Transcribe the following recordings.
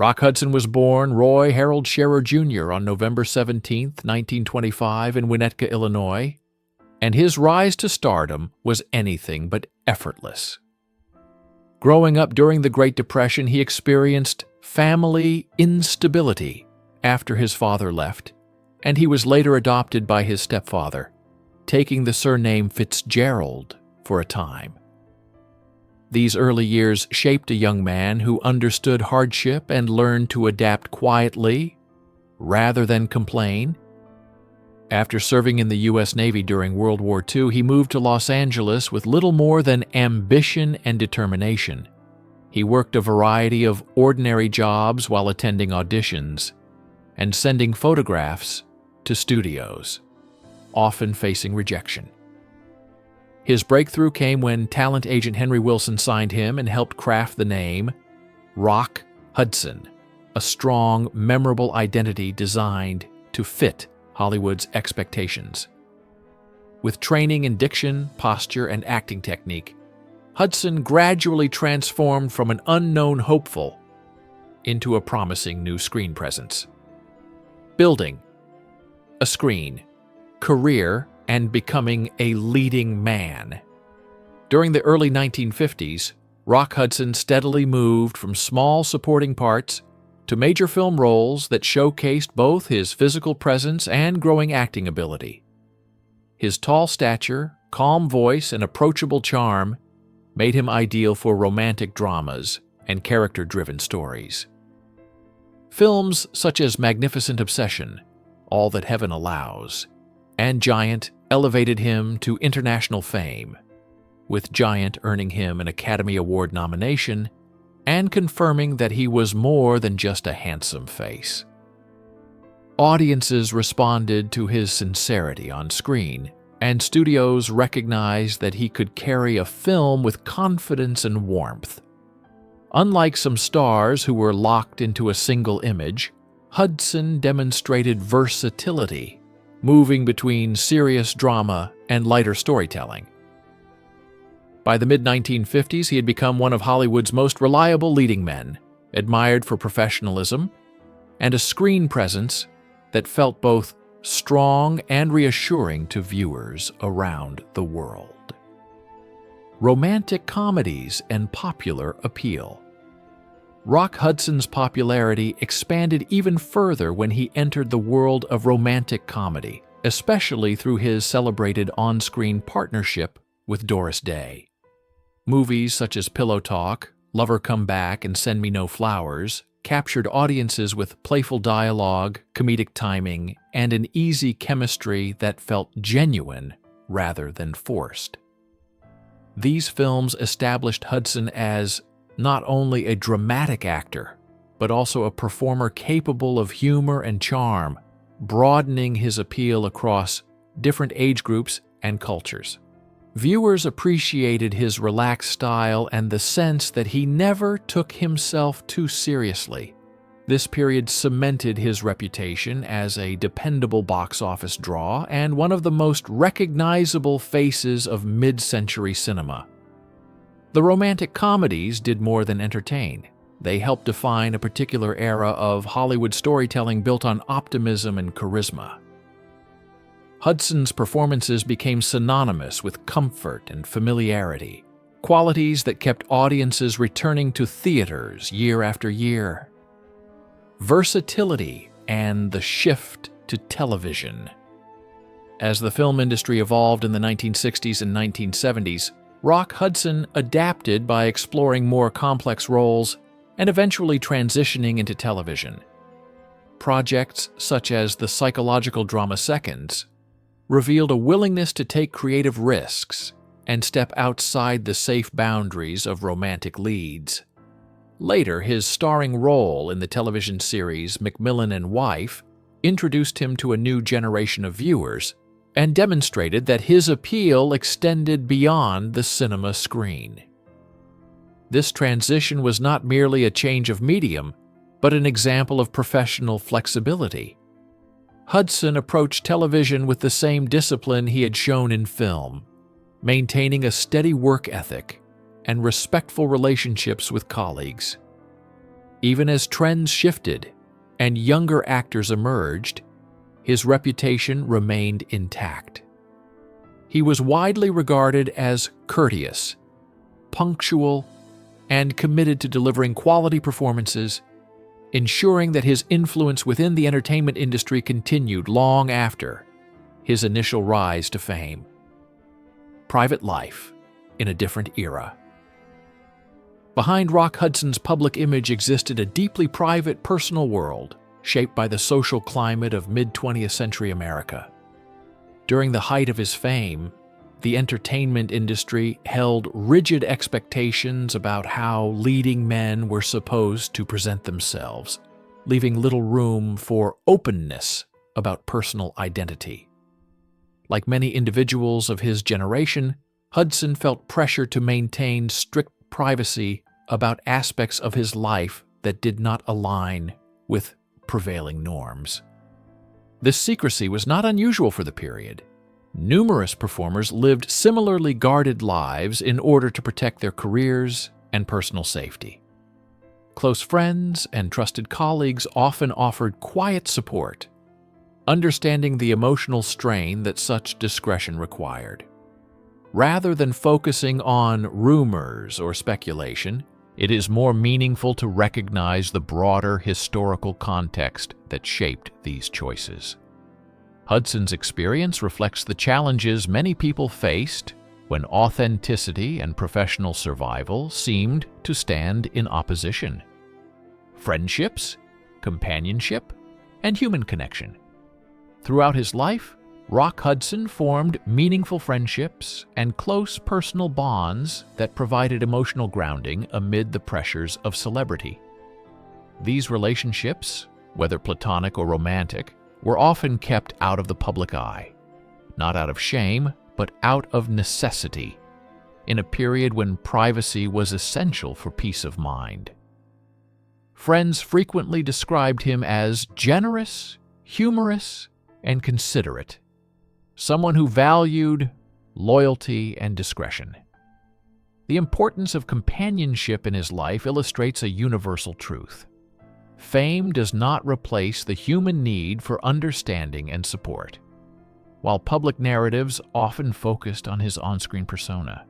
Rock Hudson was born Roy Harold Scherer Jr. on November 17, 1925 in Winnetka, Illinois, and his rise to stardom was anything but effortless. Growing up during the Great Depression, he experienced family instability after his father left, and he was later adopted by his stepfather, taking the surname Fitzgerald for a time. These early years shaped a young man who understood hardship and learned to adapt quietly rather than complain. After serving in the U.S. Navy during World War II, he moved to Los Angeles with little more than ambition and determination. He worked a variety of ordinary jobs while attending auditions and sending photographs to studios, often facing rejection. His breakthrough came when talent agent Henry Wilson signed him and helped craft the name Rock Hudson, a strong, memorable identity designed to fit Hollywood's expectations. With training in diction, posture, and acting technique, Hudson gradually transformed from an unknown hopeful into a promising new screen presence. Building a screen, career, and becoming a leading man. During the early 1950s, Rock Hudson steadily moved from small supporting parts to major film roles that showcased both his physical presence and growing acting ability. His tall stature, calm voice, and approachable charm made him ideal for romantic dramas and character-driven stories. Films such as Magnificent Obsession, All That Heaven Allows, and Giant elevated him to international fame, with Giant earning him an Academy Award nomination and confirming that he was more than just a handsome face. Audiences responded to his sincerity on screen, and studios recognized that he could carry a film with confidence and warmth. Unlike some stars who were locked into a single image, Hudson demonstrated versatility, moving between serious drama and lighter storytelling. By the mid-1950s, he had become one of Hollywood's most reliable leading men, admired for professionalism and a screen presence that felt both strong and reassuring to viewers around the world. Romantic comedies and popular appeal. Rock Hudson's popularity expanded even further when he entered the world of romantic comedy, especially through his celebrated on-screen partnership with Doris Day. Movies such as Pillow Talk, Lover Come Back, and Send Me No Flowers captured audiences with playful dialogue, comedic timing, and an easy chemistry that felt genuine rather than forced. These films established Hudson as not only a dramatic actor, but also a performer capable of humor and charm, broadening his appeal across different age groups and cultures. Viewers appreciated his relaxed style and the sense that he never took himself too seriously. This period cemented his reputation as a dependable box office draw and one of the most recognizable faces of mid-century cinema. The romantic comedies did more than entertain. They helped define a particular era of Hollywood storytelling built on optimism and charisma. Hudson's performances became synonymous with comfort and familiarity, qualities that kept audiences returning to theaters year after year. Versatility and the shift to television. As the film industry evolved in the 1960s and 1970s, Rock Hudson adapted by exploring more complex roles and eventually transitioning into television. Projects such as the psychological drama Seconds revealed a willingness to take creative risks and step outside the safe boundaries of romantic leads. Later, his starring role in the television series McMillan and Wife introduced him to a new generation of viewers and demonstrated that his appeal extended beyond the cinema screen. This transition was not merely a change of medium, but an example of professional flexibility. Hudson approached television with the same discipline he had shown in film, maintaining a steady work ethic and respectful relationships with colleagues. Even as trends shifted and younger actors emerged, his reputation remained intact. He was widely regarded as courteous, punctual, and committed to delivering quality performances, ensuring that his influence within the entertainment industry continued long after his initial rise to fame. Private life in a different era. Behind Rock Hudson's public image existed a deeply private personal world shaped by the social climate of mid-20th century America. During the height of his fame, the entertainment industry held rigid expectations about how leading men were supposed to present themselves, leaving little room for openness about personal identity. Like many individuals of his generation, Hudson felt pressure to maintain strict privacy about aspects of his life that did not align with prevailing norms. This secrecy was not unusual for the period. Numerous performers lived similarly guarded lives in order to protect their careers and personal safety. Close friends and trusted colleagues often offered quiet support, understanding the emotional strain that such discretion required. Rather than focusing on rumors or speculation, it is more meaningful to recognize the broader historical context that shaped these choices. Hudson's experience reflects the challenges many people faced when authenticity and professional survival seemed to stand in opposition. Friendships, companionship, and human connection. Throughout his life, Rock Hudson formed meaningful friendships and close personal bonds that provided emotional grounding amid the pressures of celebrity. These relationships, whether platonic or romantic, were often kept out of the public eye, not out of shame, but out of necessity, in a period when privacy was essential for peace of mind. Friends frequently described him as generous, humorous, and considerate, someone who valued loyalty and discretion. The importance of companionship in his life illustrates a universal truth. Fame does not replace the human need for understanding and support. While public narratives often focused on his on-screen persona,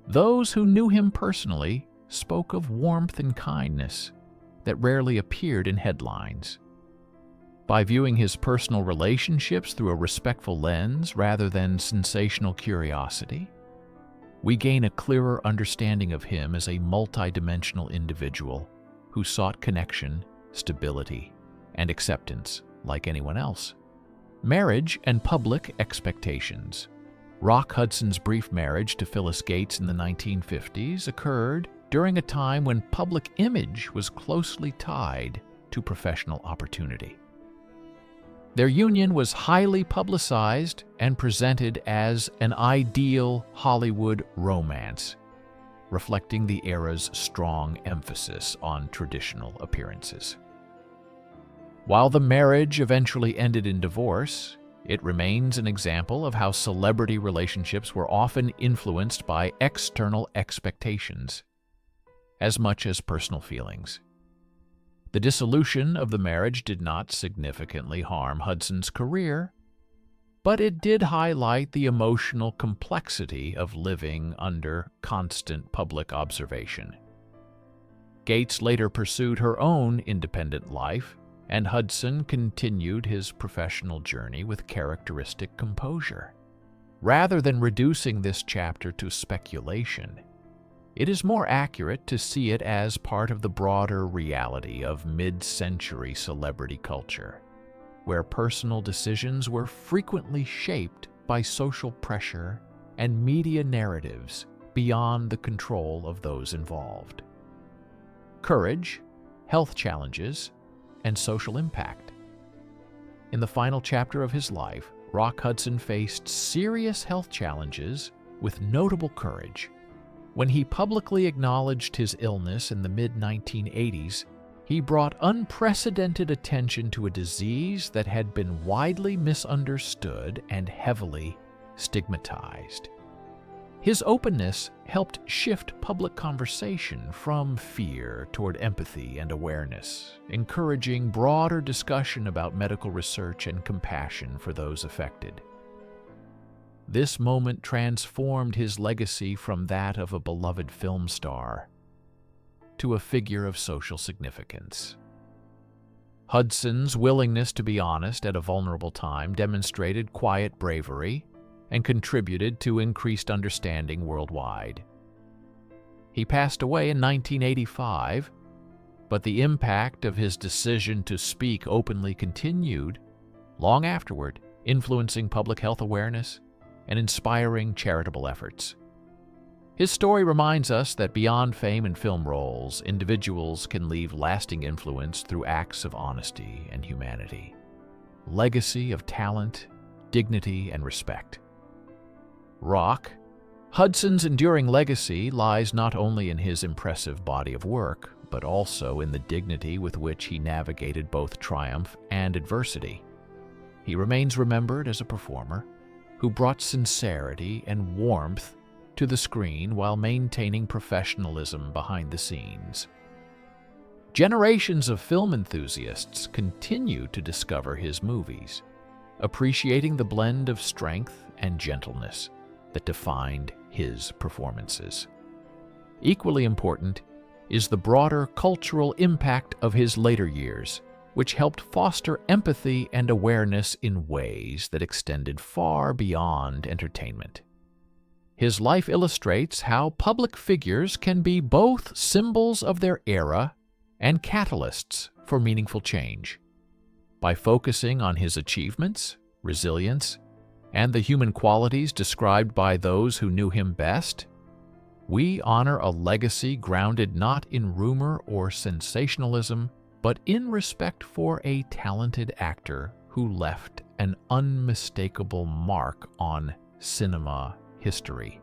those who knew him personally spoke of warmth and kindness that rarely appeared in headlines. By viewing his personal relationships through a respectful lens rather than sensational curiosity, we gain a clearer understanding of him as a multidimensional individual who sought connection, stability, and acceptance like anyone else. Marriage and public expectations. Rock Hudson's brief marriage to Phyllis Gates in the 1950s occurred during a time when public image was closely tied to professional opportunity. Their union was highly publicized and presented as an ideal Hollywood romance, reflecting the era's strong emphasis on traditional appearances. While the marriage eventually ended in divorce, it remains an example of how celebrity relationships were often influenced by external expectations, as much as personal feelings. The dissolution of the marriage did not significantly harm Hudson's career, but it did highlight the emotional complexity of living under constant public observation. Gates later pursued her own independent life, and Hudson continued his professional journey with characteristic composure. Rather than reducing this chapter to speculation, it is more accurate to see it as part of the broader reality of mid-century celebrity culture, where personal decisions were frequently shaped by social pressure and media narratives beyond the control of those involved. Courage, health challenges, and social impact. In the final chapter of his life, Rock Hudson faced serious health challenges with notable courage. When he publicly acknowledged his illness in the mid-1980s, he brought unprecedented attention to a disease that had been widely misunderstood and heavily stigmatized. His openness helped shift public conversation from fear toward empathy and awareness, encouraging broader discussion about medical research and compassion for those affected. This moment transformed his legacy from that of a beloved film star to a figure of social significance. Hudson's willingness to be honest at a vulnerable time demonstrated quiet bravery and contributed to increased understanding worldwide. He passed away in 1985, but the impact of his decision to speak openly continued long afterward, influencing public health awareness and inspiring charitable efforts. His story reminds us that beyond fame and film roles, individuals can leave lasting influence through acts of honesty and humanity, legacy of talent, dignity, and respect. Rock, Hudson's enduring legacy lies not only in his impressive body of work, but also in the dignity with which he navigated both triumph and adversity. He remains remembered as a performer who brought sincerity and warmth to the screen while maintaining professionalism behind the scenes. Generations of film enthusiasts continue to discover his movies, appreciating the blend of strength and gentleness that defined his performances. Equally important is the broader cultural impact of his later years, which helped foster empathy and awareness in ways that extended far beyond entertainment. His life illustrates how public figures can be both symbols of their era and catalysts for meaningful change. By focusing on his achievements, resilience, and the human qualities described by those who knew him best, we honor a legacy grounded not in rumor or sensationalism, but in respect for a talented actor who left an unmistakable mark on cinema history.